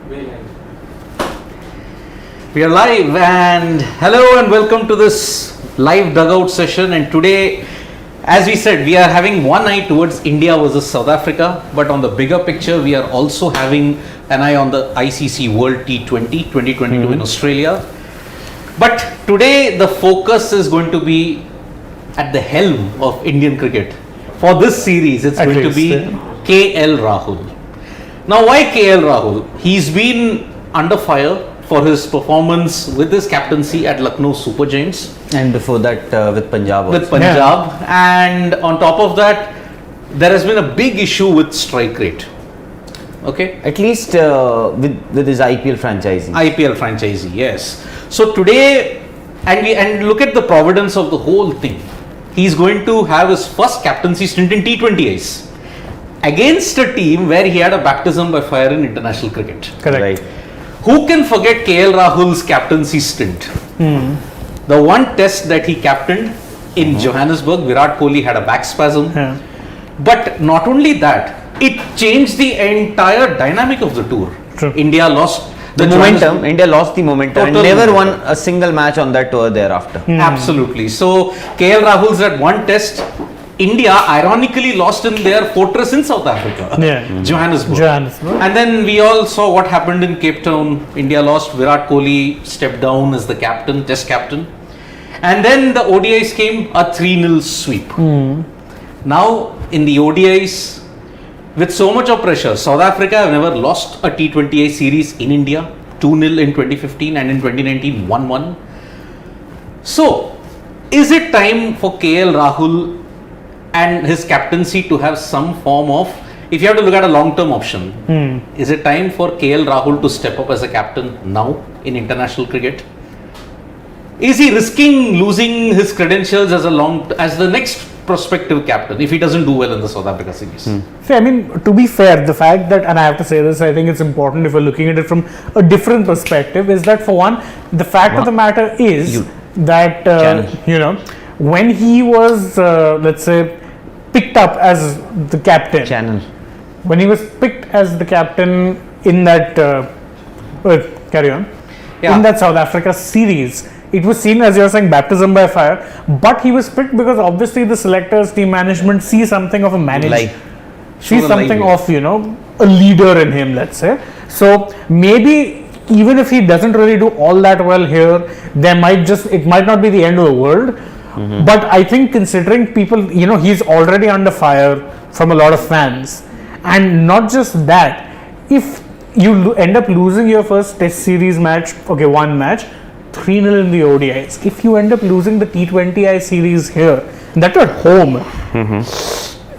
We are live, and hello and welcome to this live dugout session. And today, as we said, we are having one eye towards India versus South Africa, but on the bigger picture, we are also having an eye on the ICC World T20 2022 in Australia. But today, the focus is going to be at the helm of Indian cricket. For this series, it's going to be KL Rahul. Now, why KL Rahul? He's been under fire for his performance with his captaincy at Lucknow Super Giants. And before that with Punjab also. With Punjab. Yeah. And on top of that, there has been a big issue with strike rate. Okay. At least with his IPL franchisee. IPL franchisee, yes. So today, and look at the providence of the whole thing. He's going to have his first captaincy stint in T20Is against a team where he had a baptism by fire in international cricket. Correct. Right. Who can forget KL Rahul's captaincy stint? The one test that he captained in Johannesburg, Virat Kohli had a back spasm. Yeah. But not only that, it changed the entire dynamic of the tour. True. India lost the momentum. India lost the momentum and never won a single match on that tour thereafter. Absolutely. So KL Rahul's at one test. India ironically lost in their fortress in South Africa, Johannesburg. And then we all saw what happened in Cape Town. India lost. Virat Kohli stepped down as the captain, test captain. And then the ODIs came, a 3-0 sweep. Now in the ODIs, with so much of pressure, South Africa have never lost a T20I series in India. 2-0 in 2015 and in 2019 1-1. So, is it time for KL Rahul and his captaincy to have some form of, if you have to look at a long-term option, is it time for KL Rahul to step up as a captain now in international cricket? Is he risking losing his credentials as the next prospective captain if he doesn't do well in the South Africa series? See, I mean, to be fair, the fact that, and I have to say this, I think it's important if we're looking at it from a different perspective, is that for one, the fact of the matter is that, when he was, let's say, picked up as the captain, when he was picked as the captain in that, in that South Africa series, it was seen, as you're saying, baptism by fire, but he was picked because obviously the selectors, team management see something of a manager, see something of, a leader in him, let's say. So maybe even if he doesn't really do all that well here, it might not be the end of the world. But I think considering people, he's already under fire from a lot of fans. And not just that, if you end up losing your first test series match, one match, 3-0 in the ODIs. If you end up losing the T20I series here, that at home,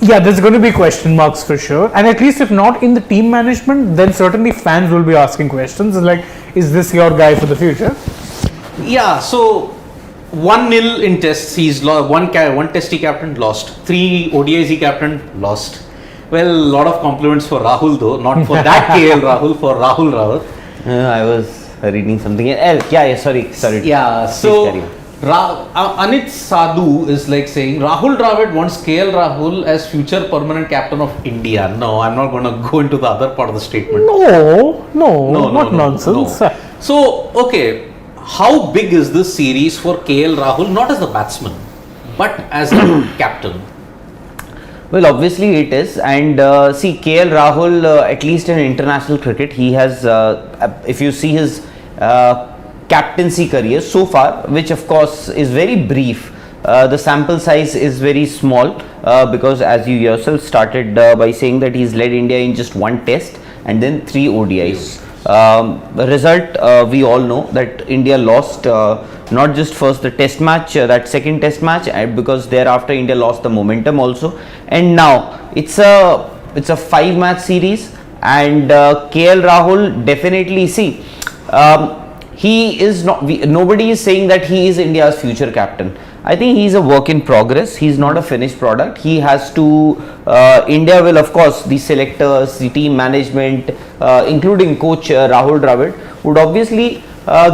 there's going to be question marks for sure. And at least if not in the team management, then certainly fans will be asking questions like, is this your guy for the future? Yeah, so 1-0 in tests, he's lost. One test he captained, lost. 3 ODIs he captained, lost. Well, a lot of compliments for Rahul though, not for that KL Rahul, for Rahul Rawat. I was reading something else. Sorry. Yeah, so Anit Sadhu is like saying Rahul Dravid wants KL Rahul as future permanent captain of India. No, I'm not going to go into the other part of the statement. No, nonsense. No. So, okay, how big is this series for KL Rahul, not as the batsman, but as a captain? Well, obviously it is, and see, KL Rahul, at least in international cricket, he has, if you see his captaincy career so far, which of course is very brief, the sample size is very small, because as you yourself started by saying that he's led India in just one test and then 3 ODIs. The result, we all know that India lost not just first the test match, that second test match, because thereafter India lost the momentum also, and now it's a 5-match series, and KL Rahul definitely, see, he is not, nobody is saying that he is India's future captain. I think he's a work in progress. He's not a finished product. He has to, India will, of course, the selectors, the team management, including coach Rahul Dravid, would obviously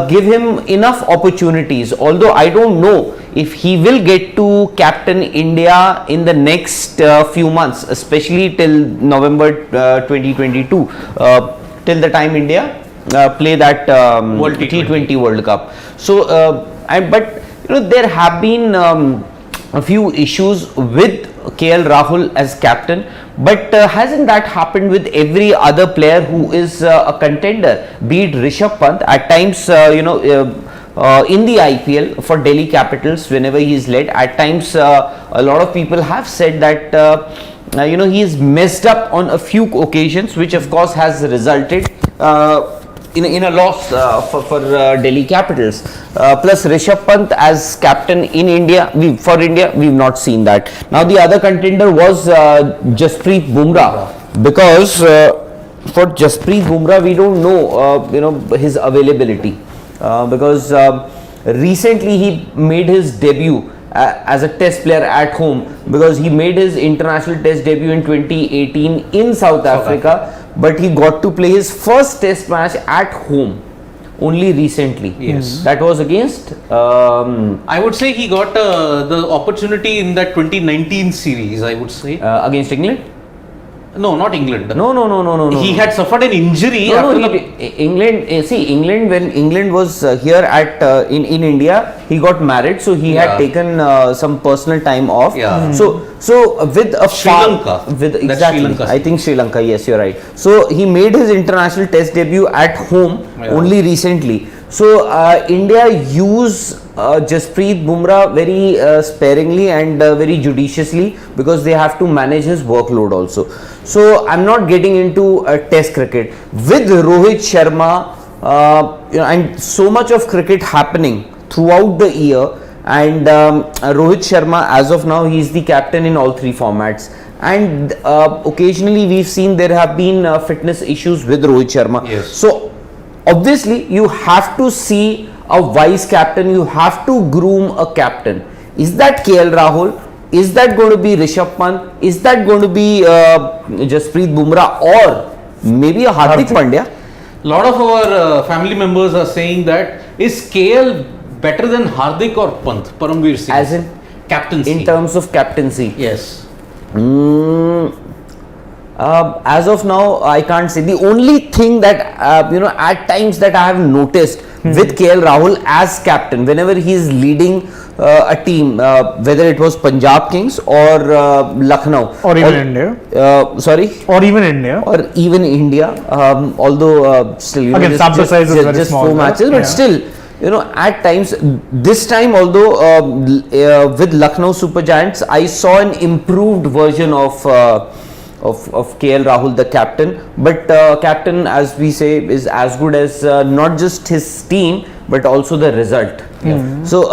give him enough opportunities. Although I don't know if he will get to captain India in the next few months, especially till November 2022, till the time India play that World T20 World Cup. So, but there have been a few issues with KL Rahul as captain, but hasn't that happened with every other player who is a contender? Be it Rishabh Pant, at times in the IPL for Delhi Capitals, whenever he is led, at times a lot of people have said that he is messed up on a few occasions, which of course has resulted in a loss for Delhi Capitals. Plus Rishabh Pant as captain in India, for India, we've not seen that. Now the other contender was Jasprit Bumrah, because for Jasprit Bumrah we don't know his availability, because recently he made his debut as a test player at home, because he made his international test debut in 2018 in South Africa, but he got to play his first test match at home only recently. Yes. That was against I would say he got the opportunity in that 2019 series, I would say. Against England? No, not England. No. He had suffered an injury England. See, England, when England was here at in India, he got married, so he had taken some personal time off. Yeah. So with a Sri Lanka. Exactly, Sri Lanka. I think Sri Lanka. Yes, you're right. So he made his international test debut at home only recently. So India use Jasprit Bumrah very sparingly and very judiciously, because they have to manage his workload also. So I'm not getting into test cricket with Rohit Sharma, and so much of cricket happening throughout the year, and Rohit Sharma, as of now, he is the captain in all three formats. And occasionally we've seen there have been fitness issues with Rohit Sharma. Yes. So obviously you have to see a vice captain, you have to groom a captain. Is that KL Rahul? Is that going to be Rishabh Pant? Is that going to be Jasprit Bumrah, or maybe a Hardik Pandya? A lot of our family members are saying that, is KL better than Hardik or Pant? Paramveer Singh. As in? Captaincy. In terms of captaincy? Yes. As of now, I can't say. The only thing that at times that I have noticed with KL Rahul as captain, whenever he is leading a team, whether it was Punjab Kings or Lucknow, or even India, or even India, although still again, sample size is very just small, 4 matches, but still, at times, this time, although with Lucknow Super Giants, I saw an improved version of KL Rahul, the captain. But captain, as we say, is as good as not just his team, but also the result. So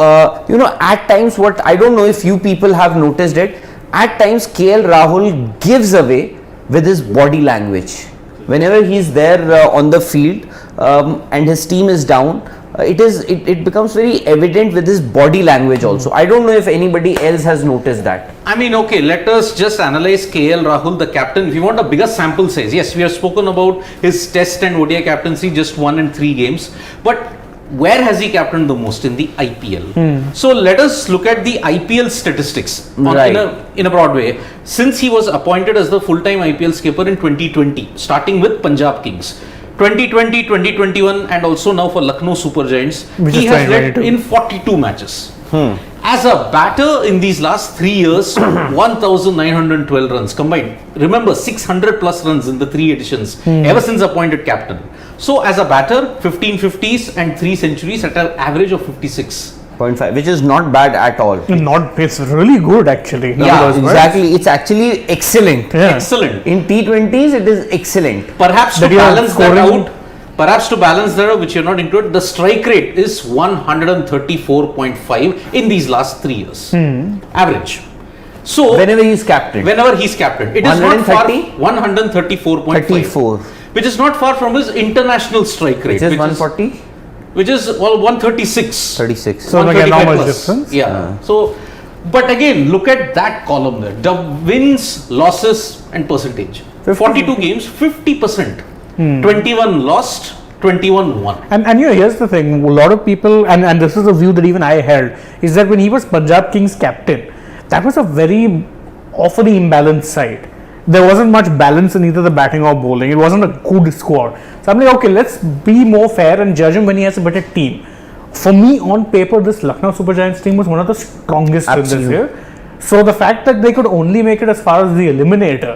at times, what I don't know if you people have noticed it, at times KL Rahul gives away with his body language. Whenever he is there on the field and his team is down, it becomes very evident with his body language also. I don't know if anybody else has noticed that. I mean, okay, let us just analyze KL Rahul, the captain. If you want a bigger sample size, yes, we have spoken about his test and ODI captaincy, just 1 and 3 games. But where has he captained the most? In the IPL. So let us look at the IPL statistics in a broad way. Since he was appointed as the full-time IPL skipper in 2020, starting with Punjab Kings, 2020, 2021, and also now for Lucknow Super Giants, he has led in 42 matches. As a batter in these last 3 years, 1,912 runs combined. Remember, 600 plus runs in the 3 editions ever since appointed captain. So as a batter, 15 50s and 3 centuries at an average of 56.5, which is not bad at all. It's really good actually. Yeah, exactly. It's actually excellent. Yeah. Excellent. In T20s, it is excellent. Perhaps to balance that out, which you're not into it, the strike rate is 134.5 in these last 3 years. Average. So whenever he's captain, it is not far. 134.5, which is not far from his international strike rate, which is 140. Which is 136. 36. So again, not much difference. Yeah. So, but again, look at that column there. The wins, losses, and percentage. 42 games, 50%. 21 lost, 21 won. And here's the thing: a lot of people, and this is a view that even I held, is that when he was Punjab Kings captain, that was a very awfully imbalanced side. there wasn't much balance in either the batting or bowling. It wasn't a good squad. So I'm like, okay, let's be more fair and judge him when he has a better team. For me, on paper, this Lucknow Super Giants team was one of the strongest in this year. So the fact that they could only make it as far as the eliminator,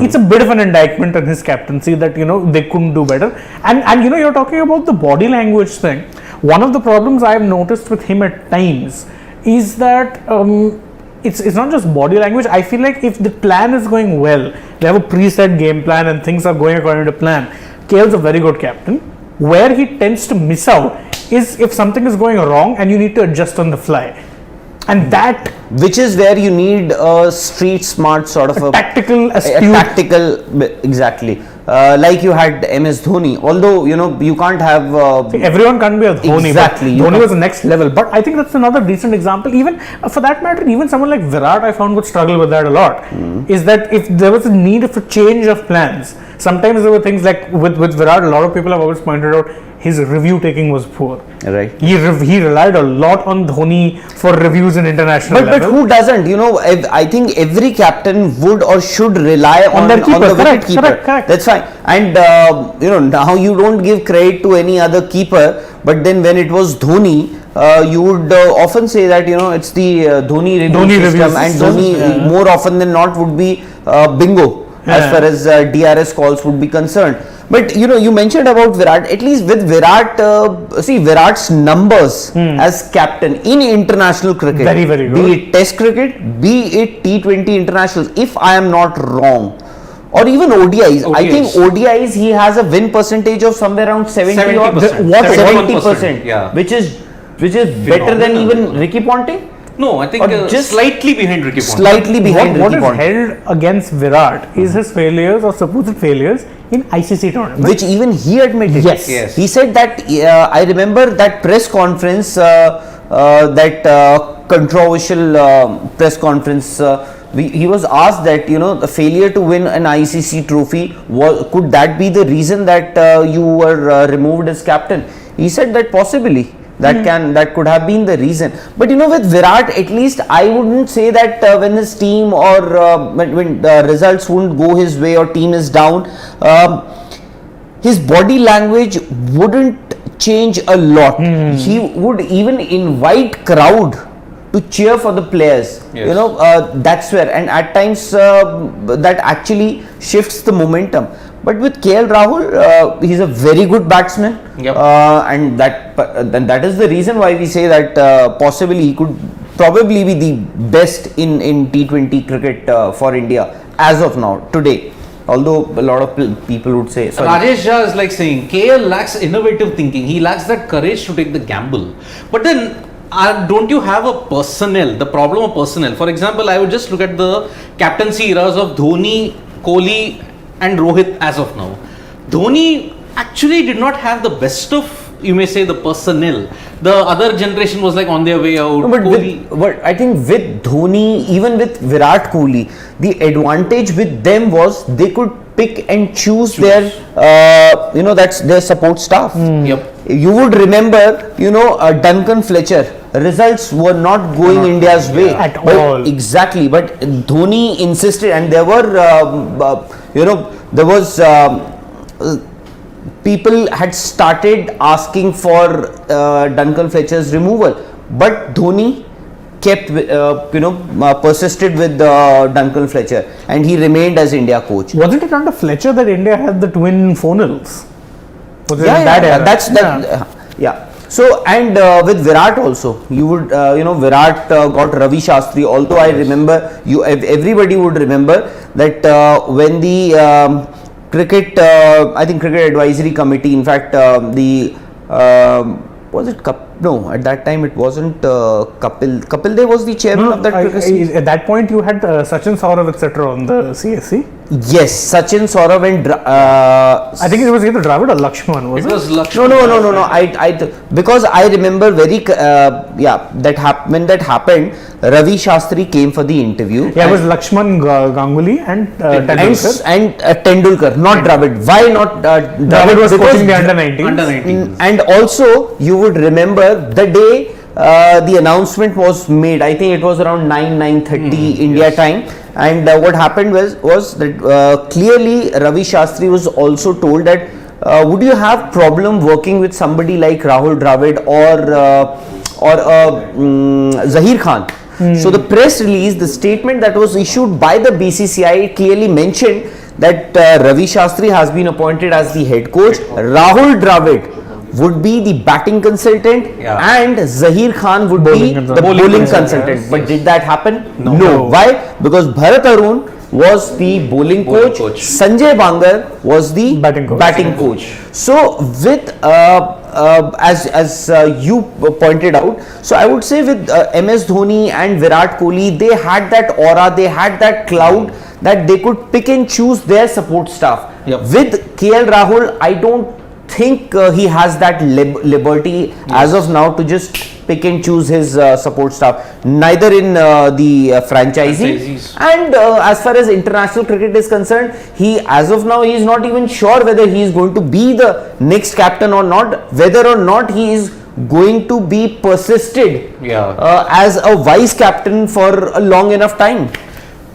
it's a bit of an indictment on his captaincy that, you know, they couldn't do better. And you know, you're talking about the body language thing. One of the problems I've noticed with him at times is that it's not just body language. I feel like if the plan is going well, they have a preset game plan and things are going according to plan, KL's a very good captain. Where he tends to miss out is if something is going wrong and you need to adjust on the fly. And that, which is where you need a street smart sort of a tactical, tactical, exactly. Like you had MS Dhoni, although you know you can't have everyone can't be a Dhoni. Exactly, Dhoni was the next level, but I think that's another decent example. Even for that matter, even someone like Virat, I found would struggle with that a lot. Is that if there was a need of a change of plans, sometimes there were things like with Virat, a lot of people have always pointed out his review taking was poor. Right. He relied a lot on Dhoni for reviews in international level. But who doesn't? You know, I think every captain would or should rely on the wicket keeper. Correct. That's fine. And you know, now you don't give credit to any other keeper. But then when it was Dhoni, you would often say that, you know, it's the Dhoni review system, and Dhoni more often than not would be bingo as far as DRS calls would be concerned. But you know, you mentioned about Virat. At least with Virat, see Virat's numbers as captain in international cricket, very good. Be it Test cricket, be it T20 internationals, if I am not wrong, or even ODIs. I think ODIs he has a win percentage of somewhere around 70%. What 70%? Yeah. Which is better than even Ricky Ponting. No, I think just slightly behind Ricky Ponting. Slightly behind What Ricky Ponting. is held against Virat is his failures or supposed failures in ICC tournaments. Which even he admitted. Yes. He said that, I remember that press conference, that controversial press conference, he was asked that, you know, the failure to win an ICC trophy, could that be the reason that you were removed as captain? He said that possibly. That could have been the reason. But you know, with Virat, at least I wouldn't say that when his team or when results wouldn't go his way or team is down, his body language wouldn't change a lot. He would even invite crowd to cheer for the players. Yes. You know, that's where, and at times that actually shifts the momentum. But with KL Rahul, he's a very good batsman, and that is the reason why we say that possibly he could probably be the best in T20 cricket for India as of now, today. Although a lot of people would say, Rajesh Jha is like saying KL lacks innovative thinking. He lacks that courage to take the gamble. But then, don't you have a personnel? The problem of personnel. For example, I would just look at the captaincy eras of Dhoni, Kohli, and Rohit as of now. Dhoni actually did not have the best of, you may say, the personnel. The other generation was like on their way out. No, but I think with Dhoni, even with Virat Kohli, the advantage with them was they could pick and choose their, you know, that's their support staff. You would remember, you know, Duncan Fletcher. Results were not going India's way at all. Exactly, but Dhoni insisted, and there were, you know, there was people had started asking for Duncan Fletcher's removal, but Dhoni kept, you know, persisted with Duncan Fletcher, and he remained as India coach. Wasn't it under Fletcher that India had the twin Fonals? Yeah. So, and with Virat also, you would, you know, Virat got Ravi Shastri. Although I remember, everybody would remember that when the cricket, I think cricket advisory committee, in fact, was it no, at that time it wasn't Kapil Dev was the chairman of that cricket. At that point, you had Sachin Saurav, etc. on the CSC. Yes, Sachin Saurav and I think it was either Dravid or Lakshman. Was it? It was Lakshman. No. Because I remember very when that happened, Ravi Shastri came for the interview. Yeah, it was Lakshman, Ganguly, and Tendulkar. And Tendulkar, not Dravid. Why not Dravid was coaching the under 19s. And also, you would remember the day the announcement was made. I think it was around 9:30 India time. And what happened was that clearly Ravi Shastri was also told that would you have problem working with somebody like Rahul Dravid or Zahir Khan? So the press release, the statement that was issued by the BCCI clearly mentioned that Ravi Shastri has been appointed as the head coach. Rahul Dravid would be the batting consultant and Zahir Khan would be the bowling consultant. Yes. But did that happen? No. Why? Because Bharat Arun was the bowling coach. Sanjay Bangar was the batting coach. So with as you pointed out, so I would say with MS Dhoni and Virat Kohli, they had that aura, they had that cloud that they could pick and choose their support staff. With KL Rahul, I don't think he has that liberty as of now to just pick and choose his support staff, neither in the franchisee and as far as international cricket is concerned, he as of now he is not even sure whether he is going to be the next captain or not, whether or not he is going to be persisted as a vice captain for a long enough time.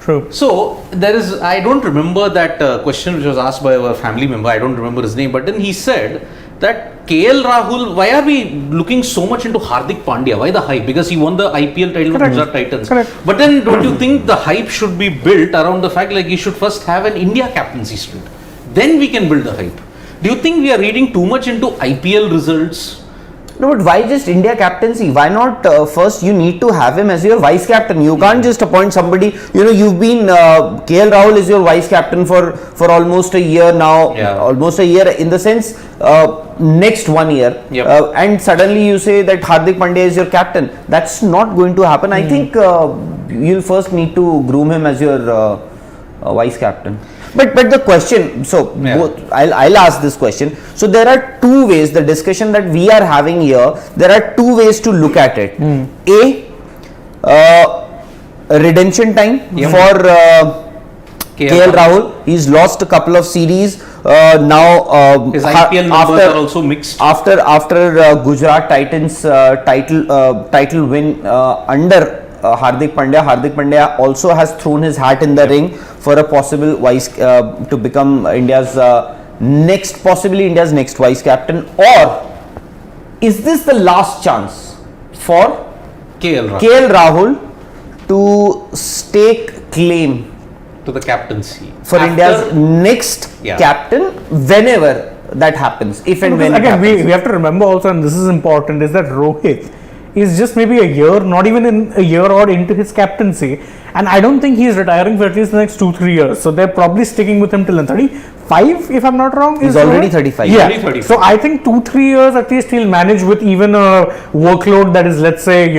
True. So there is, I don't remember that question which was asked by our family member, I don't remember his name, but then he said that KL Rahul, why are we looking so much into Hardik Pandya? Why the hype? Because he won the IPL title with Gujarat Titans. Correct. But then don't you think the hype should be built around the fact like he should first have an India captaincy stint? Then we can build the hype. Do you think we are reading too much into IPL results? No, but why just India captaincy? Why not first you need to have him as your vice captain? You can't just appoint somebody, you know, you've been, KL Rahul is your vice captain for almost a year now, almost a year in the sense, next 1 year. And suddenly you say that Hardik Pandya is your captain. That's not going to happen. I think you'll first need to groom him as your vice captain. But the question, so I'll ask this question. So there are two ways, the discussion that we are having here, there are two ways to look at it. Redemption time for KL Rahul. He's lost a couple of series. Now his IPL numbers are also mixed. After Gujarat Titans title win under Hardik Pandya also has thrown his hat in the ring for a possible vice to become possibly India's next vice captain. Or is this the last chance for KL Rahul to stake claim to the captaincy for India's next captain whenever that happens, if and when again we have to remember also, and this is important, is that Rohit is just maybe a year, not even in a year or into his captaincy, and I don't think he is retiring for at least the next 2-3 years. So they're probably sticking with him till 35, if I'm not wrong. He's already 35. Yeah. 35. So I think 2-3 years at least he'll manage with even a workload that is, let's say,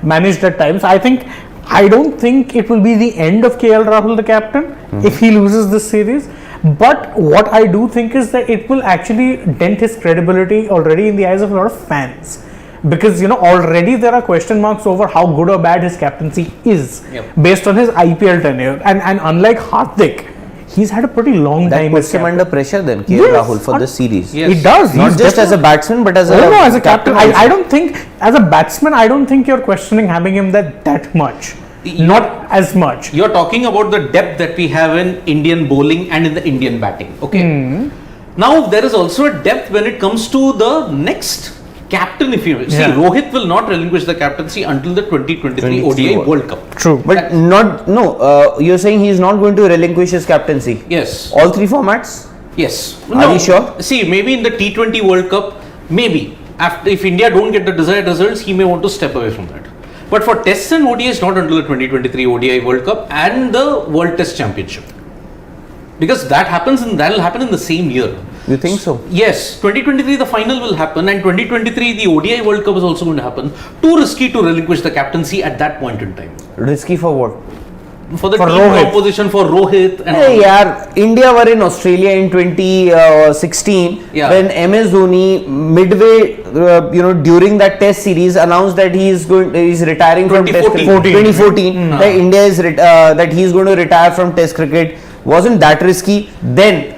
managed at times. I don't think it will be the end of KL Rahul, the captain, if he loses this series. But what I do think is that it will actually dent his credibility already in the eyes of a lot of fans. Because already there are question marks over how good or bad his captaincy is based on his IPL tenure, and unlike Hardik, he's had a pretty long time. That puts him under pressure then, KL Rahul, for this series. It does. Not just as a batsman, but as a captain. I don't think as a batsman, I don't think you're questioning having him that much. Not as much. You're talking about the depth that we have in Indian bowling and in the Indian batting. Okay. Now there is also a depth when it comes to the next captain. If you see, Rohit will not relinquish the captaincy until the 2023 ODI World Cup. True. But you're saying he's not going to relinquish his captaincy? Yes. All 3 formats? Yes. Are you sure? See, maybe in the T20 World Cup, maybe. If India don't get the desired results, he may want to step away from that. But for tests and ODIs, not until the 2023 ODI World Cup and the World Test Championship. Because that'll happen in the same year. You think so? Yes, 2023 the final will happen, and 2023 the ODI World Cup is also going to happen. Too risky to relinquish the captaincy at that point in time. Risky for what? For the team composition for Rohit. And India were in Australia in 2016 when MS Dhoni midway, during that Test series announced that he's retiring from Test cricket. 2014. That India is that he's going to retire from Test cricket. Wasn't that risky? Then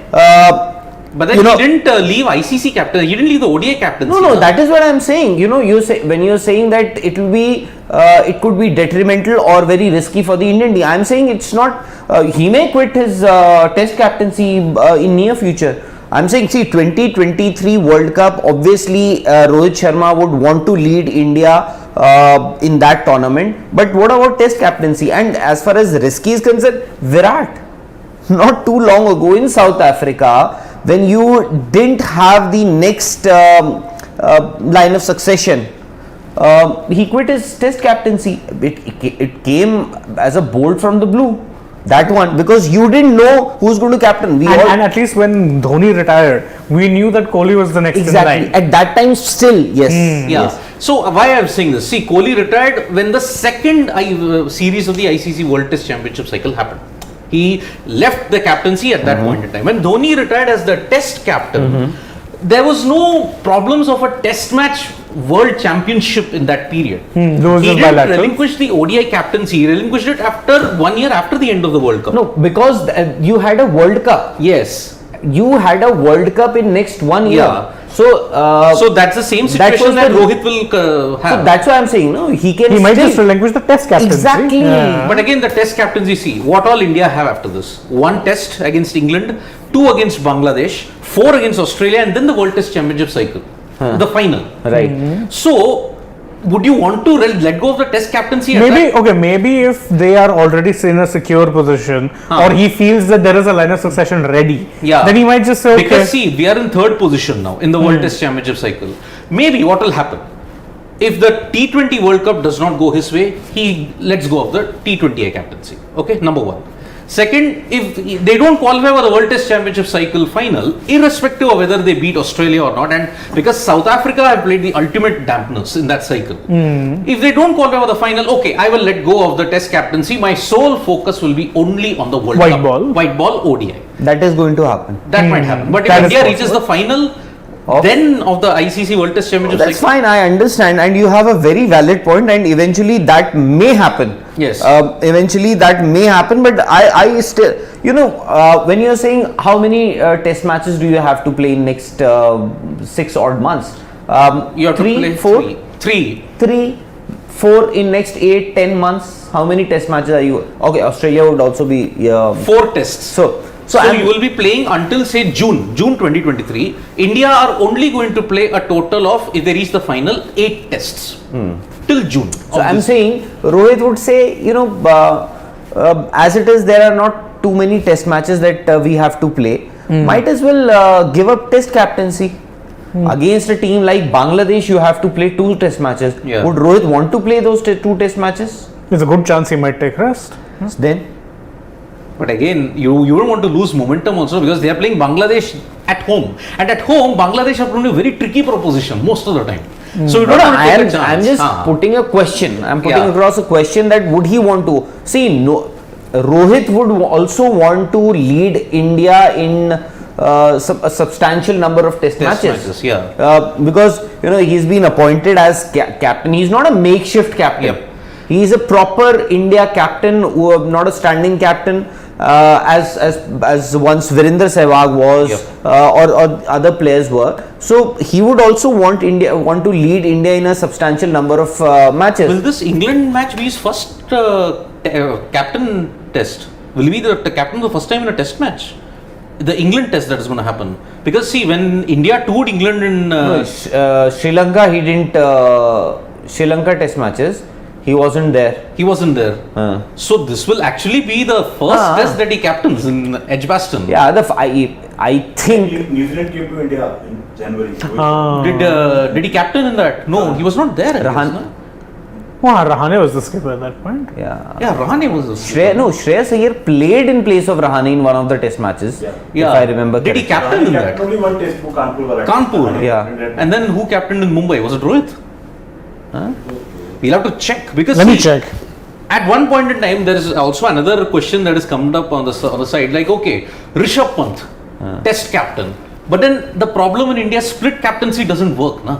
But then he didn't leave ICC captain. He didn't leave the ODI captaincy. No, that is what I'm saying. You say when you're saying that it will be, it could be detrimental or very risky for the Indian team. I'm saying it's not. He may quit his Test captaincy in near future. I'm saying, see, 2023 World Cup. Obviously, Rohit Sharma would want to lead India in that tournament. But what about Test captaincy? And as far as risky is concerned, Virat, not too long ago in South Africa, when you didn't have the next line of succession, he quit his Test captaincy. It came as a bolt from the blue. That one, because you didn't know who's going to captain. And at least when Dhoni retired, we knew that Kohli was the next in line. At that time, still, yes. Yes. So why I'm saying this? See, Kohli retired when the second series of the ICC World Test Championship cycle happened. He left the captaincy at that point in time. When Dhoni retired as the Test captain, there was no problems of a Test match World Championship in that period. He didn't relinquish the ODI captaincy. He relinquished it after 1 year after the end of the World Cup. No, because you had a World Cup. Yes. You had a World Cup in next 1 year. Yeah. So that's the same situation that Rohit will have. So that's why I'm saying, no, he might just relinquish the Test captaincy. Exactly. Yeah. But again, the Test captaincy, see, what all India have after this? 1 Test against England, 2 against Bangladesh, 4 against Australia, and then the World Test Championship cycle. The final. Right. So, would you want to let go of the Test captaincy? Maybe if they are already in a secure position, or he feels that there is a line of succession ready, then he might just say, okay. Because see, we are in 3rd position now in the World Test Championship cycle. Maybe what will happen? If the T20 World Cup does not go his way, he lets go of the T20I captaincy. Okay, number 1. Second, if they don't qualify for the World Test Championship cycle final, irrespective of whether they beat Australia or not, and because South Africa have played the ultimate dampeners in that cycle, if they don't qualify for the final, okay, I will let go of the Test captaincy. My sole focus will be only on the World Cup. White ball ODI. That is going to happen. That might happen. But if India reaches the final, then of the ICC World Test Championship that's cycle, fine, I understand, and you have a very valid point, and eventually that may happen. Yes. Eventually that may happen, but I still, when you're saying how many Test matches do you have to play in next 6 odd months? You have 3, to play 4? 3. 4 in next 8, 10 months. How many Test matches are you? Okay, Australia would also be 4 tests. So you will be playing until say June 2023. India are only going to play a total of, if they reach the final, 8 tests till June. So I'm saying Rohit would say, as it is, there are not too many Test matches that we have to play. Might as well give up Test captaincy. Against a team like Bangladesh, you have to play 2 Test matches. Yeah. Would Rohit want to play those 2 Test matches? There's a good chance he might take rest. Then. But again, you don't want to lose momentum also, because they are playing Bangladesh at home. And at home, Bangladesh are playing a very tricky proposition most of the time. So you don't want to take a chance. I'm just putting a question. I'm putting across a question that would he want to see? No, Rohit would also want to lead India in a substantial number of test matches. Because he's been appointed as captain. He's not a makeshift captain. He is a proper India captain, not a standing captain. As once Virender Sehwag was, or other players were. So he would also want to lead India in a substantial number of matches. Will this England match be his first captain test? Will he be the captain for the first time in a test match? The England test that is going to happen, because see, when India toured England in Sri Lanka, he didn't Sri Lanka test matches. He wasn't there. So this will actually be the first test that he captains in Edgbaston. Yeah, I think New Zealand came to India in January. Did he captain in that? No, he was not there. Rahane was the skipper at that point. Yeah, Rahane was the skipper. Shreyas Iyer played in place of Rahane in one of the test matches. If I remember correctly. Did he captain in that? Only one test for Kanpur. Kanpur. Yeah. And then who captained in Mumbai? Was it Rohit? We'll have to check, because let me check. At one point in time, there is also another question that is coming up on the side, like, okay, Rishabh Pant, test captain, but then the problem in India, split captaincy doesn't work, na?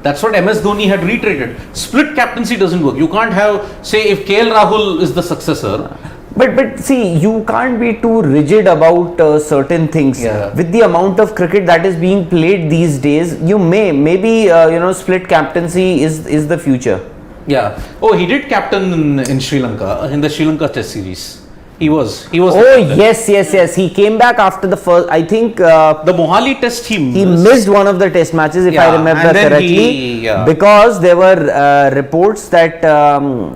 That's what MS Dhoni had reiterated. Split captaincy doesn't work. You can't have, say, if KL Rahul is the successor, But see, you can't be too rigid about certain things. Yeah. With the amount of cricket that is being played these days, you maybe split captaincy is the future. Yeah. Oh, he did captain in Sri Lanka in the Sri Lanka Test series. He was. Oh yes. He came back after the first. I think The Mohali Test he missed one of the Test matches, if I Yeah, remember and then correctly, because there were reports that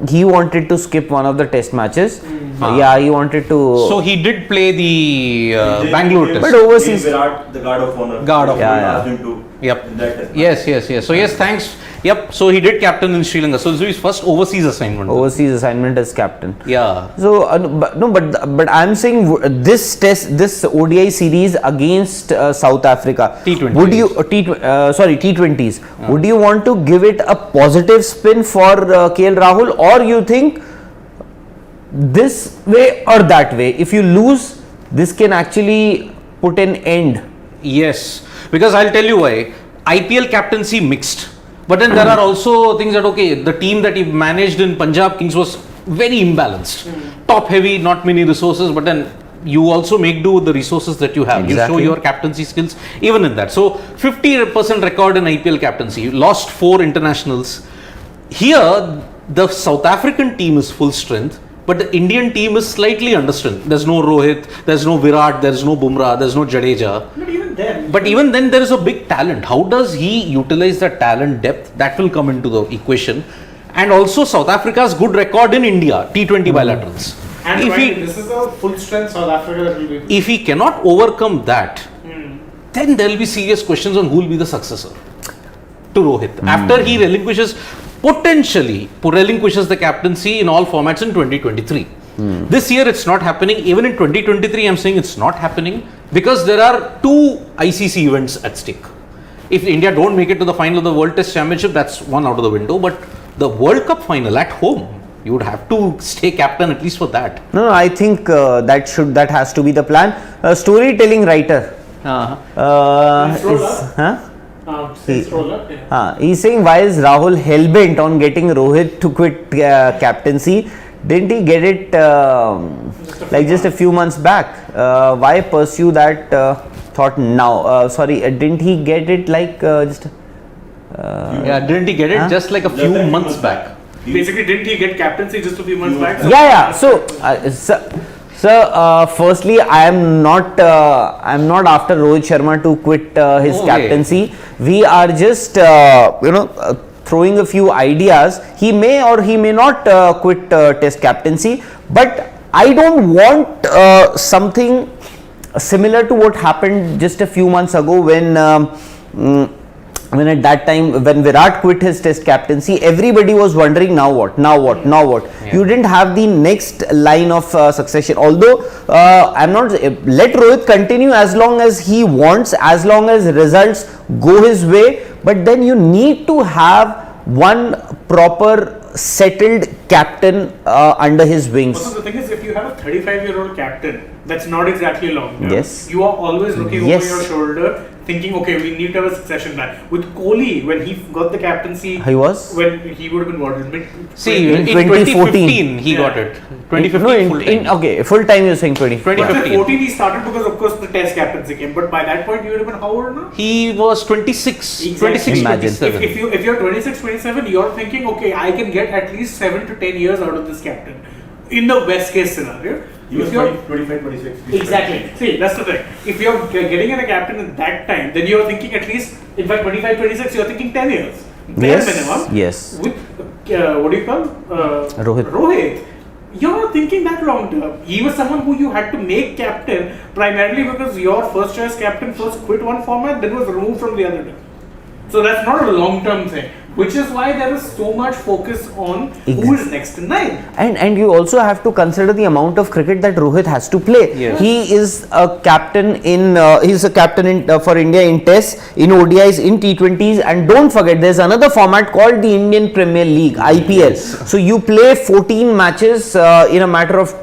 he wanted to skip one of the Test matches. Yeah, he wanted to. So he did play the Bangalore Test. But overseas- Virat, the guard of honor. Guard of honor. Asked him to Yep. in that test. Yes. So yes, thanks. Yep. So he did captain in Sri Lanka. So this is his first overseas assignment. Overseas assignment as captain. Yeah. So but I'm saying this ODI series against South Africa. T20s. Would you T20s? Would you want to give it a positive spin for KL Rahul, or you think this way or that way? If you lose, this can actually put an end. Yes. Because I'll tell you why. IPL captaincy mixed. But then there are also things that the team that he managed in Punjab Kings was very imbalanced. Top heavy, not many resources, but then you also make do with the resources that you have. Exactly. You show your captaincy skills even in that. So 50% record in IPL captaincy. You lost 4 internationals. Here, the South African team is full strength, but the Indian team is slightly understrength. There's no Rohit, there's no Virat, there's no Bumrah, there's no Jadeja. But even then, there is a big talent. How does he utilize that talent depth? That will come into the equation. And also, South Africa's good record in India, T20 bilaterals. And this is a full strength South Africa that will be. If he cannot overcome that, then there will be serious questions on who will be the successor to Rohit. After he potentially relinquishes the captaincy in all formats in 2023. This year it's not happening. Even in 2023, I'm saying it's not happening because there are 2 ICC events at stake. If India don't make it to the final of the World Test Championship, that's one out of the window. But the World Cup final at home, you would have to stay captain at least for that. No, I think that has to be the plan. Storytelling writer. He's saying, why is Rahul hell-bent on getting Rohit to quit captaincy? Didn't he get it just a few months back? Why pursue that thought now? Didn't he get it didn't he get it just like a few months back? Basically, didn't he get captaincy just a few months back? Yeah. So, firstly, I am not after Rohit Sharma to quit his captaincy. We are just throwing a few ideas. He may or he may not quit Test captaincy, but I don't want something similar to what happened just a few months ago when at that time when Virat quit his Test captaincy, everybody was wondering now what. Yeah. You didn't have the next line of succession. Although I'm not let Rohit continue as long as he wants, as long as results go his way. But then you need to have one proper settled captain under his wings. Also, the thing is, if you have a 35-year-old captain, that's not exactly long term. Yes. You are always looking over your shoulder, thinking, okay, we need to have a succession plan. With Kohli, when he got the captaincy, he was when he would have been what? In in 2014 he got it. 2015 full time you're saying 2015. 2014 he started because of course the Test captaincy came. But by that point, you would have been how old now? He was 26. Exactly. 26, Imagine. 27. If you're 26, 27, you're thinking, okay, I can get at least 7 to 10 years out of this captain. In the best case scenario. If you're 25, 26. Exactly. See, that's the thing. If you're getting in a captain at that time, then you're thinking at least, in fact, 25, 26, you're thinking 10 years. Bare minimum. Yes. With, what do you call? Rohit. You're not thinking that long term. He was someone who you had to make captain primarily because your first choice captain first quit one format, then was removed from the other. So that's not a long term thing. Which is why there is so much focus on who is next in line. And you also have to consider the amount of cricket that Rohit has to play. Yes. He is a captain for India in Tests, in ODIs, in T20s, and don't forget there's another format called the Indian Premier League (IPL). So you play 14 matches in a matter of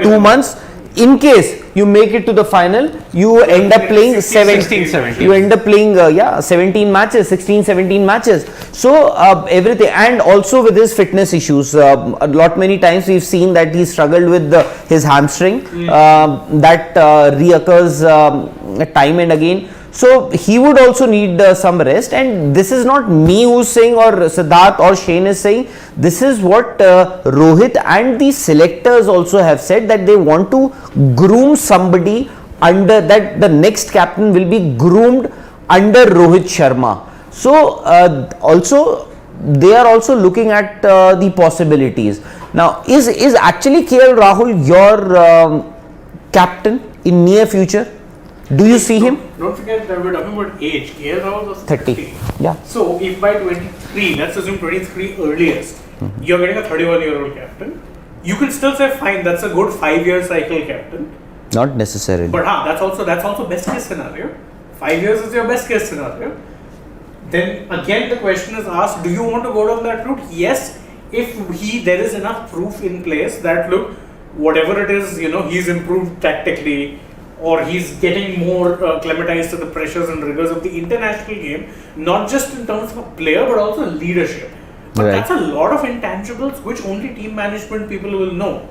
2 months. in case you make it to the final, you end up playing 17. You end up playing 17 matches, 16, 17 matches. So everything, and also with his fitness issues, many times we've seen that he struggled with his hamstring that reoccurs time and again. So he would also need some rest, and this is not me who's saying, or Siddharth or Shane is saying. This is what Rohit and the selectors also have said, that they want to groom somebody under that. The next captain will be groomed under Rohit Sharma. So also they are also looking at the possibilities. Now is actually KL Rahul your captain in near future? Do you see him? Don't forget that we're talking about age. KL Rahul was 30. Yeah. So if by 23, let's assume 23 earliest, you're getting a 31-year-old captain, you can still say fine, that's a good 5-year cycle captain. Not necessarily. But that's also best case scenario. 5 years is your best case scenario. Then again the question is asked, do you want to go down that route? Yes, if there is enough proof in place that look, whatever it is, he's improved tactically, or he's getting more acclimatized to the pressures and rigors of the international game, not just in terms of a player but also leadership. But that's a lot of intangibles which only team management people will know.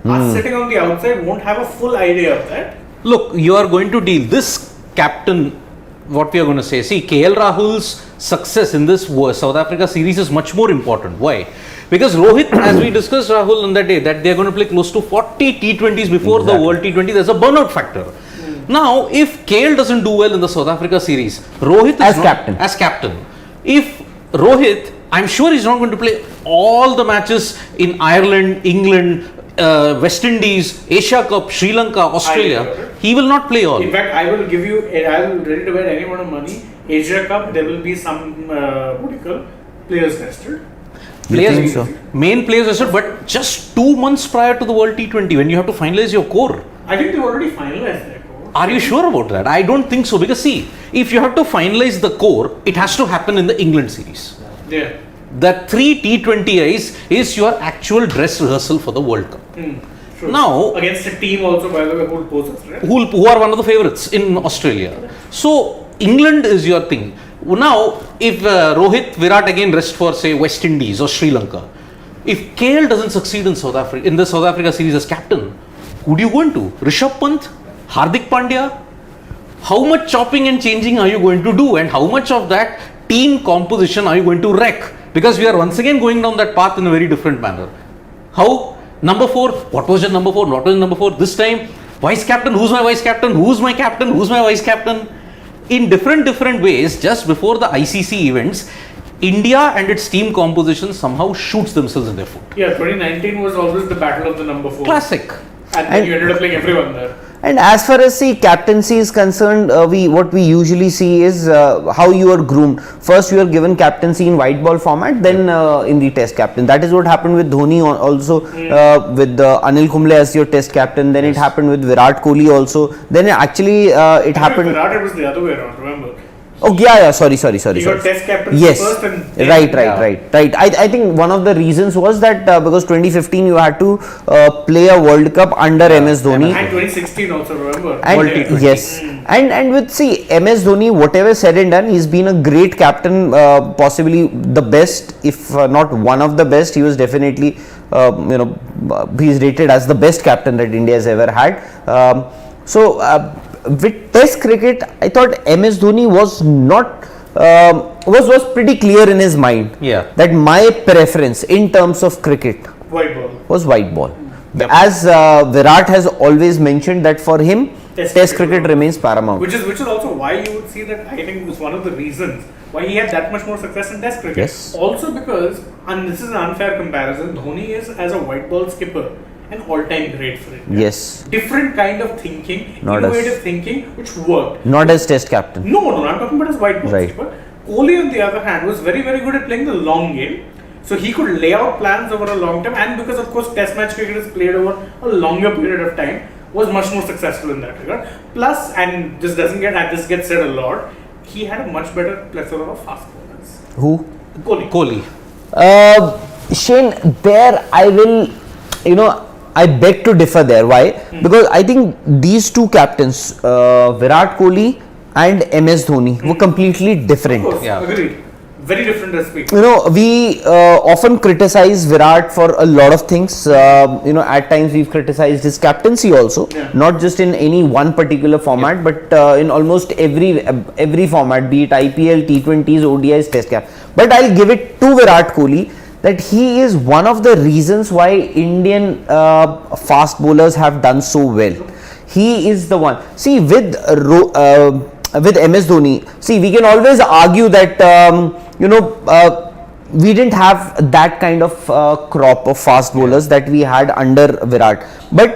Us sitting on the outside won't have a full idea of that. Look, you are going to deal this captain. What we are going to say, see, KL Rahul's success in this South Africa series is much more important. Why? Because Rohit, as we discussed, Rahul, on that day, that they are going to play close to 40 T20s before the World T20. There's a burnout factor. Now, if KL doesn't do well in the South Africa series, Rohit is as captain. If Rohit, I'm sure he's not going to play all the matches in Ireland, England, West Indies, Asia Cup, Sri Lanka, Australia. He will not play all. In fact, I will ready to bet any amount of money. Asia Cup, there will be some players rested. Main players rested, but just 2 months prior to the World T20, when you have to finalize your core. I think they've already finalized their core. Are you sure about that? I don't think so, because see, if you have to finalize the core, it has to happen in the England series. Yeah. The 3 T20Is is your actual dress rehearsal for the World Cup. True. Now, against a team also, by the way, who poses, right? Who are one of the favorites in Australia. So England is your thing. Now, if Rohit Virat again rest for say West Indies or Sri Lanka, if KL doesn't succeed in the South Africa series as captain, who do you go into? Rishabh Pant, Hardik Pandya? How much chopping and changing are you going to do, and how much of that team composition are you going to wreck? Because we are once again going down that path in a very different manner. How? Number 4, what was your number 4? What was number 4? This time, vice captain, who's my vice captain? Who's my captain? Who's my vice captain? In different ways, just before the ICC events, India and its team composition somehow shoots themselves in their foot. Yeah, 2019 was always the battle of the number 4. Classic. And then you ended up playing everyone there. And as far as the captaincy is concerned, what we usually see is how you are groomed. First, you are given captaincy in white ball format, then in the test captain. That is what happened with Dhoni also, with Anil Kumble as your test captain. Then it happened with Virat Kohli also. Then actually it happened. With Virat, it was the other way around, remember? Oh yeah, sorry. He got test captain first and right. I think one of the reasons was that because 2015 you had to play a World Cup under MS Dhoni. And 2016 also, remember? And, yes. And with MS Dhoni, whatever said and done, he's been a great captain, possibly the best, if not one of the best. He was definitely, he's rated as the best captain that India has ever had. With Test cricket, I thought MS Dhoni was not was pretty clear in his mind. Yeah. That my preference in terms of cricket was white ball. Yep. As Virat has always mentioned that for him, Test cricket remains paramount. Which is also why you would see that I think was one of the reasons why he had that much more success in Test cricket. Yes. Also because, and this is an unfair comparison, Dhoni is as a white ball skipper an all-time great for India. Yes. Different kind of thinking, innovative thinking, which worked. Not as Test captain. No, I'm talking about as white ball skipper. Kohli, on the other hand, was very, very good at playing the long game. So he could lay out plans over a long time, and because of course Test match cricket is played over a longer period of time, was much more successful in that regard. Plus, and this gets said a lot, he had a much better plethora of fast bowlers. Who? Kohli. Shane, there I will, I beg to differ there. Why? Because I think these two captains, Virat Kohli and MS Dhoni, were completely different. Of course, Yeah. agreed. Very different recipes. You know, we often criticize Virat for a lot of things. You know, at times we've criticized his captaincy also, Yeah. not just in any one particular format, but in almost every format, be it IPL, T20s, ODIs, Test cap. But I'll give it to Virat Kohli that he is one of the reasons why Indian fast bowlers have done so well. He is the one. See, with MS Dhoni, see, we can always argue that we didn't have that kind of crop of fast bowlers that we had under Virat. But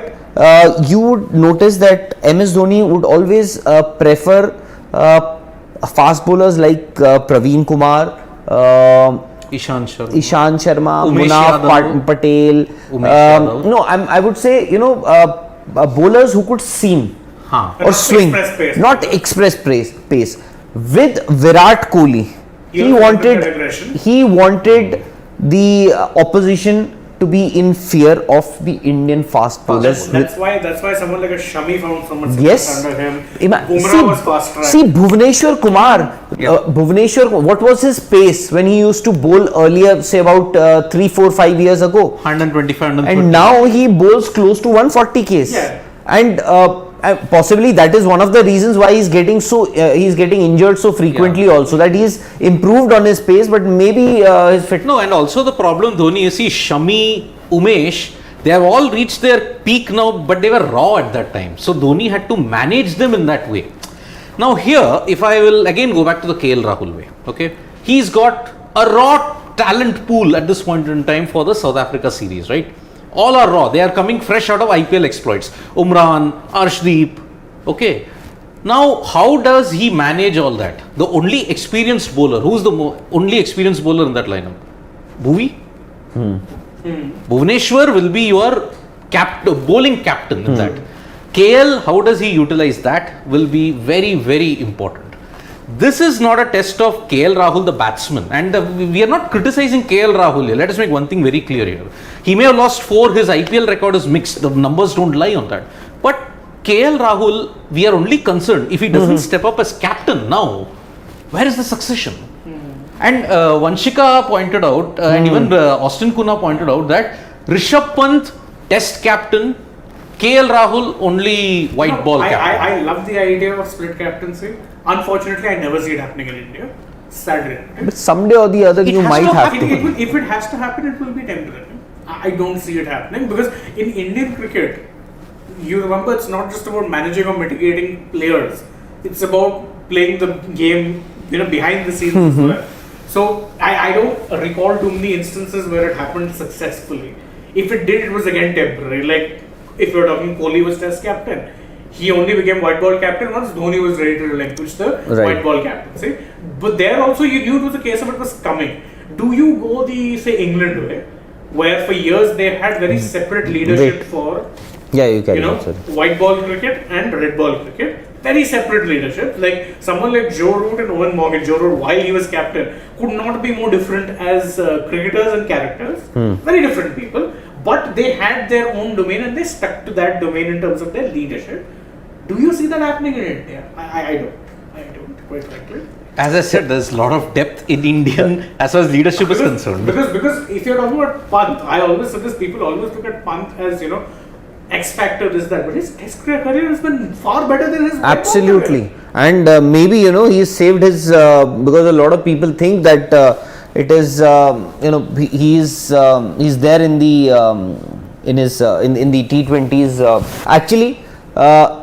you would notice that MS Dhoni would always prefer fast bowlers like Praveen Kumar, Ishan Sharma. Umesh Yadav. Munaf Patel. Yadav. No, I would say, bowlers who could seam Haan. or swing, express pace. not express pace. With Virat Kohli, You he have wanted limited aggression. the opposition to be in fear of the Indian fast bowlers. That's why someone like a Shami found someone Yes. under him. Ima- Bumrah was fast track. see Bhuvneshwar Kumar. Yeah. What was his pace when he used to bowl earlier, say about 3, 4, 5 years ago? 125, 130. And now he bowls close to 140 Ks. Yeah. And possibly that is one of the reasons why he's getting injured so frequently. Also, that he's improved on his pace, but maybe his fitness. No, and also the problem, Dhoni, you see, Shami, Umesh, they have all reached their peak now, but they were raw at that time. So Dhoni had to manage them in that way. Now here, if I will again go back to the KL Rahul way, okay, he's got a raw talent pool at this point in time for the South Africa series, right? All are raw. They are coming fresh out of IPL exploits. Umran, Arshdeep, okay. Now, how does he manage all that? The only experienced bowler, who's the only experienced bowler in that lineup? Bhuvi? Bhuvneshwar will be your bowling captain in that. KL, how does he utilize that will be very, very important. This is not a test of KL Rahul, the batsman, and we are not criticizing KL Rahul here. Let us make one thing very clear here. He may have lost 4, his IPL record is mixed, the numbers don't lie on that. But KL Rahul, we are only concerned if he doesn't step up as captain now, where is the succession? And Vanshika pointed out, and even Austin Kuna pointed out that Rishabh Pant, test captain, KL Rahul, only white ball captain. I love the idea of split captaincy. Unfortunately, I never see it happening in India. Sad reality. But someday or the other, It you has might to have happen. to. If it has to happen, it will be temporary. I don't see it happening because in Indian cricket, you remember it's not just about managing or mitigating players. It's about playing the game, behind the scenes as well. So I don't recall too many instances where it happened successfully. If it did, it was again temporary. Like if you're talking Kohli was test captain, he only became white ball captain once Dhoni was ready to relinquish the white ball captaincy. But there also you knew it was a case of it was coming. Do you go the England way, where for years they had very separate leadership for you can. white ball cricket and red ball cricket? Very separate leadership. Like someone like Joe Root and Owen Morgan. Joe Root, while he was captain, could not be more different as cricketers and characters. Very different people. But they had their own domain and they stuck to that domain in terms of their leadership. Do you see that happening in India? I don't, quite frankly. As I said, there's a lot of depth in Indian as far as leadership is concerned. Because if you're talking about Pant, I always say this, people always look at Pant as, X factor, this, that. But his test career has been far better than his white ball Absolutely. career. And maybe, he saved his, because a lot of people think that it is, he's there in the, in the T20s. Actually,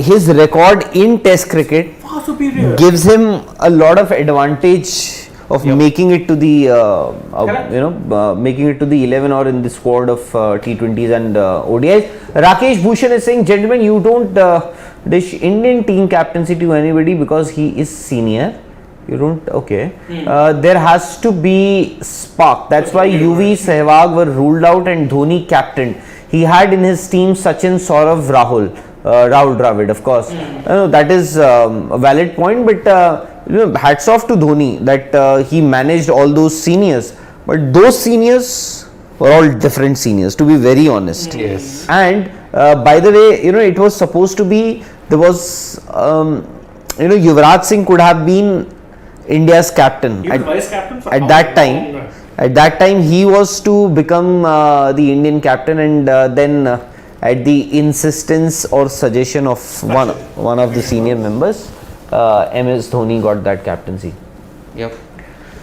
his record in Test cricket Far superior. gives him a lot of advantage of making it to the making it to the 11 or in the squad of T20s and ODIs. Rakesh Bhushan is saying, gentlemen, you don't dish Indian team captaincy to anybody because he is senior. You don't, okay. There has to be spark. That's why UV, Sehwag were ruled out and Dhoni captained. He had in his team Sachin, Saurav, Rahul Dravid, of course. That is a valid point, but hats off to Dhoni that he managed all those seniors. But those seniors were all different seniors, to be very honest. Yes. And by the way, it was supposed to be, there was, Yuvraj Singh could have been India's captain. He was vice captain for at how that long? time. At that time, he was to become the Indian captain, and then at the insistence or suggestion of one of the senior members, MS Dhoni got that captaincy. Yep.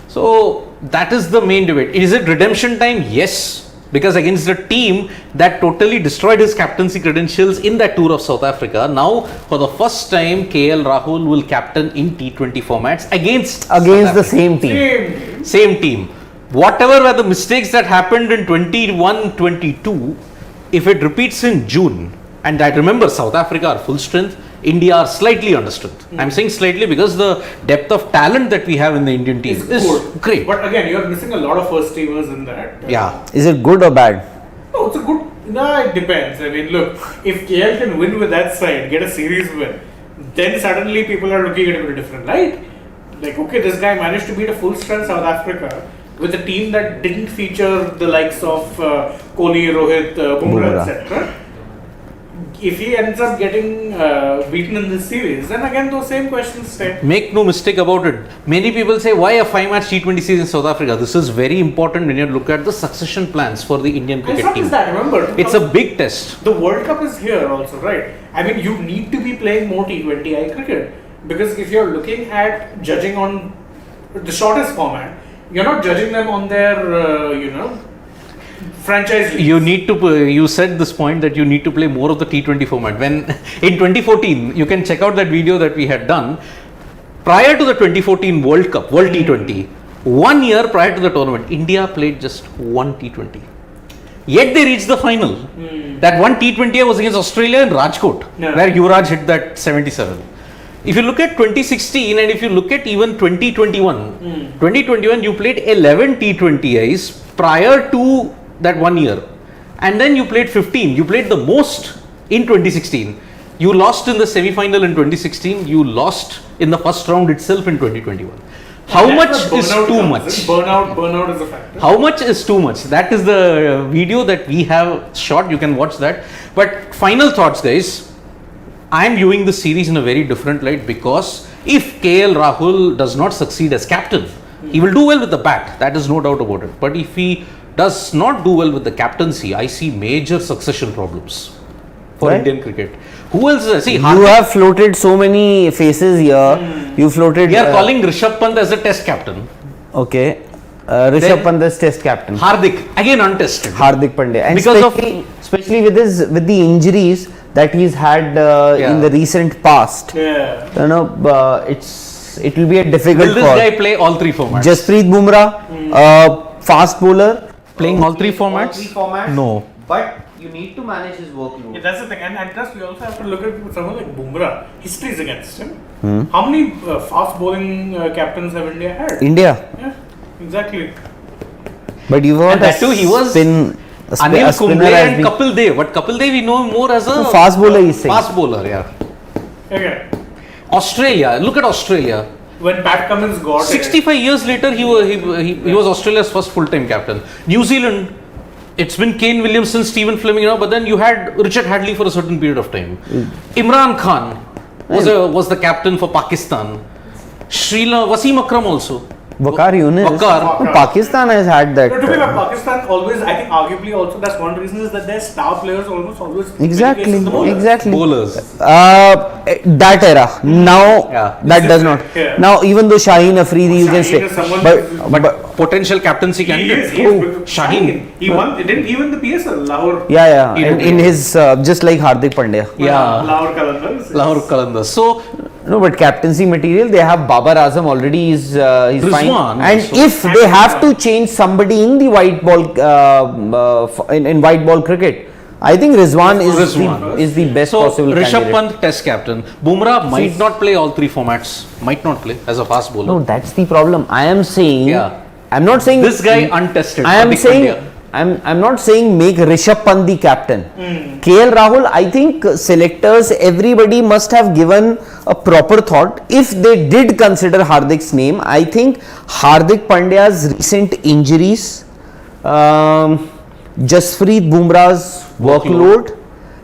So that is the main debate. Is it redemption time? Yes. Because against a team that totally destroyed his captaincy credentials in that tour of South Africa, now for the first time KL Rahul will captain in T20 formats against the same team. Same team. Whatever were the mistakes that happened in 21-22, if it repeats in June, and I remember South Africa are full strength, India are slightly understrength. I'm saying slightly because the depth of talent that we have in the Indian team is great. But again, you're missing a lot of first teamers in that. Yeah. Is it good or bad? No, it's a good. No, it depends. I mean, look, if KL can win with that side, get a series win, then suddenly people are looking at it very different, right? Like, okay, this guy managed to beat a full strength South Africa with a team that didn't feature the likes of Kohli, Rohit, Bumrah, etc. If he ends up getting beaten in this series, then again those same questions stay. Make no mistake about it. Many people say, why a 5-match T20 series in South Africa? This is very important when you look at the succession plans for the Indian cricket It's not team. just that, remember. It's a big test. The World Cup is here also, right? I mean, you need to be playing more T20I cricket. Because if you're looking at judging on the shortest format, you're not judging them on their, franchise leagues. You said this point that you need to play more of the T20 format. When in 2014, you can check out that video that we had done prior to the 2014 World Cup, World T20. 1 year prior to the tournament, India played just one T20. Yet they reached the final. That one T20 was against Australia in Rajkot, where Yuvraj hit that 77. If you look at 2016 and if you look at even 2021, you played 11 T20Is prior to that 1 year, and then you played 15. You played the most in 2016. You lost in the semi-final in 2016. You lost in the first round itself in 2021. How much is too much? Burnout is a factor. How much is too much? That is the video that we have shot. You can watch that. But final thoughts, guys. I am viewing the series in a very different light because if KL Rahul does not succeed as captain, he will do well with the bat. That is no doubt about it. But if he does not do well with the captaincy, I see major succession problems for Indian cricket. Who else? See, you have floated so many faces here. You floated. We are calling Rishabh Pant as a test captain. Okay. Rishabh Pant as test captain. Hardik, again untested. Hardik Pandya. And Because especially with the injuries that he's had in the recent past. Yeah. It will be a difficult Will this guy play all three formats? Jasprit Bumrah, fast bowler. Playing all three formats? No. But you need to manage his workload. Yeah, that's the thing. And plus, we also have to look at someone like Bumrah. History is against him. How many fast bowling captains have India had? India. Yeah, exactly. But you want that too, he was Anil Kumble and Kapil Dev. But Kapil Dev we know more as a fast bowler. He's saying. Fast bowler, yeah. Okay. Australia. Look at Australia. When Pat Cummins got 65 years later, he was Australia's first full-time captain. New Zealand. It's been Kane Williamson, Stephen Fleming now, but then you had Richard Hadley for a certain period of time. Imran Khan was the captain for Pakistan. Wasim Akram also. Waqar Younis. Pakistan has had that. To be fair, Pakistan always, I think, arguably also that's one reason is that their star players almost always exactly bowlers. That era. Now that does not. Yeah. Now even though Shaheen Afridi, you can say, but potential captaincy candidate. Shaheen. He won. Didn't he win the PSL? Lahore. Yeah. In his just like Hardik Pandya. Yeah. Lahore Qalandars. Lahore Qalandars. So. No, but captaincy material, they have Babar Azam already. He's fine. And so if they have to change somebody in the white ball in white ball cricket, I think Rizwan is the best possible Rishabh candidate. Pant test captain. Bumrah might not play all three formats. Might not play as a fast bowler. No, that's the problem. I am saying. Yeah. I'm not saying this guy untested. I am saying. I'm not saying make Rishabh Pant the captain. KL Rahul, I think selectors, everybody must have given a proper thought. If they did consider Hardik's name, I think Hardik Pandya's recent injuries, Jasprit Bumrah's workload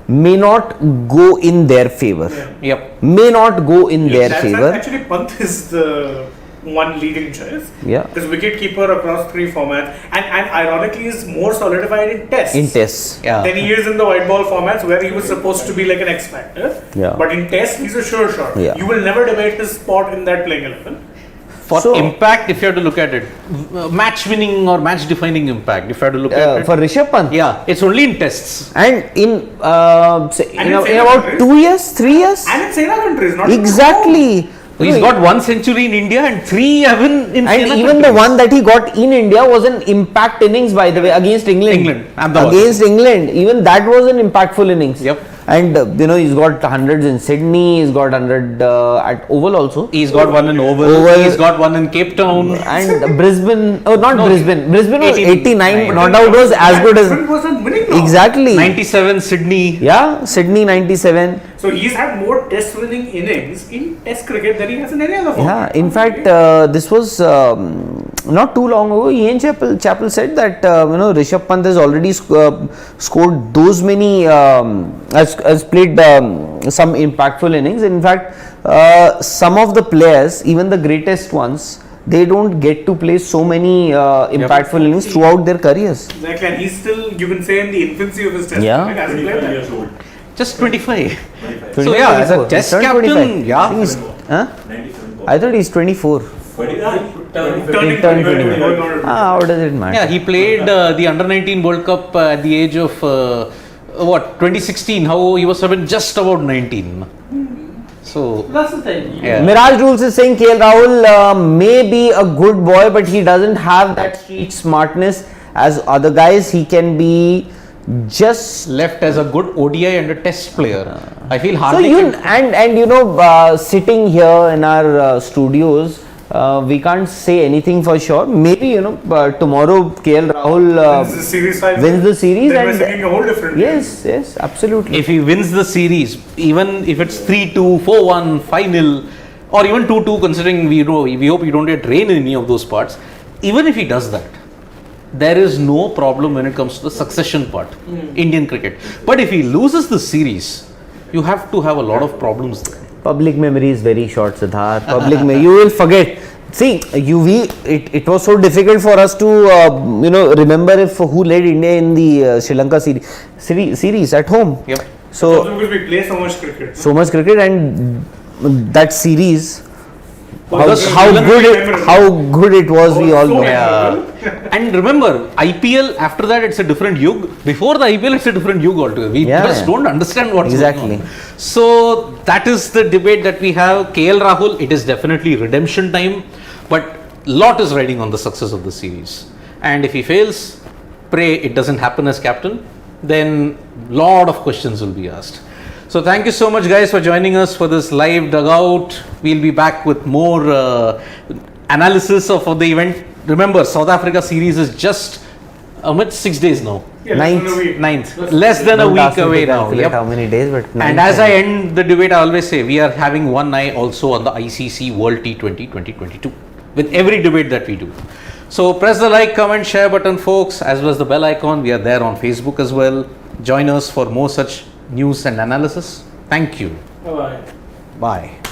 may not go in their favor. Yep. May not go in their favor. Actually, Pant is the one leading choice. Yeah. Because wicket keeper across 3 formats, and ironically is more solidified in tests. In tests. Yeah. Than he is in the white ball formats where he was supposed to be like an X factor. Yeah. But in tests, he's a sure shot. Yeah. You will never debate his spot in that playing 11. For So- impact, if you have to look at it, match winning or match defining impact, if you have to look at it. For Rishabh Pant. Yeah, it's only in tests. And in say, And in, in in about Sena 2 years, 3 years. And in Sena countries, not Exactly. He's got 1 century in India and 3 even in And Sena even the countries. one that he got in India was an impact innings, by the way, against England. England, Ahmedabad. Against England. Even that was an impactful innings. Yep. And he's got hundreds in Sydney, he's got 100 at Oval also. He's got one in Oval, Oval. he's got one in Cape Town. And Brisbane, not No, Brisbane. Brisbane was 89, 89. not out was as good as. wasn't winning now. Exactly. 97 Sydney. Yeah, Sydney 97. So he's had more test winning innings in test cricket than he has in any other Yeah, format. in fact, this was not too long ago. Ian Chappell said that Rishabh Pant has already scored those many, has played some impactful innings. In fact, some of the players, even the greatest ones, they don't get to play so many impactful innings throughout their careers. Exactly, and he's still, you can say, in the infancy of his test Yeah. cricket, hasn't played 25 that. years old. Just 25. 25. So yeah, as a 24. test He's turned captain, 25. yeah. He's- huh? 97. I thought he's 24. turning Turning 21. Going on. How does it matter? Yeah, he played the Under 19 World Cup at the age of 2016. How he was just about 19. So That's the thing. yeah. Miraj Rules is saying KL Rahul may be a good boy, but he doesn't have that street smartness as other guys. He can be just left as a good ODI and a test player. I feel so hardly. sitting here in our studios, we can't say anything for sure. Maybe tomorrow KL Rahul Wins the series 5. wins the series Then we're and singing a whole different. yes, absolutely. If he wins the series, even if it's 3-2, 4-1, 5-0, or even 2-2, considering we hope we don't get rain in any of those parts, even if he does that, there is no problem when it comes to the succession part, Indian cricket. But if he loses the series, you have to have a lot of problems there. Public memory is very short, Siddharth. You will forget. See, it was so difficult for us to remember who led India in the Sri Lanka series at home. Yep. So Also because we play so much cricket. so much cricket, and that series, Because how memorable. good it was, we all So know. memorable. And remember, IPL after that it's a different yug. Before the IPL it's a different yug altogether. We just don't understand what's Exactly. going on. So that is the debate that we have. KL Rahul, it is definitely redemption time, but lot is riding on the success of the series. And if he fails, pray it doesn't happen as captain, then lot of questions will be asked. So thank you so much guys for joining us for this live dugout. We'll be back with more analysis of the event. Remember, South Africa series is just 6 days now. Yeah, Ninth. less than a week. Ninth. Less than a Don't ask week me to away now. calculate Yep. how many days, but And as I end the debate, I always say we are having one eye also on the ICC World T20 2022 with every debate that we do. So press the like, comment, share button, folks, as well as the bell icon. We are there on Facebook as well. Join us for more such news and analysis. Thank you. Bye-bye. Bye.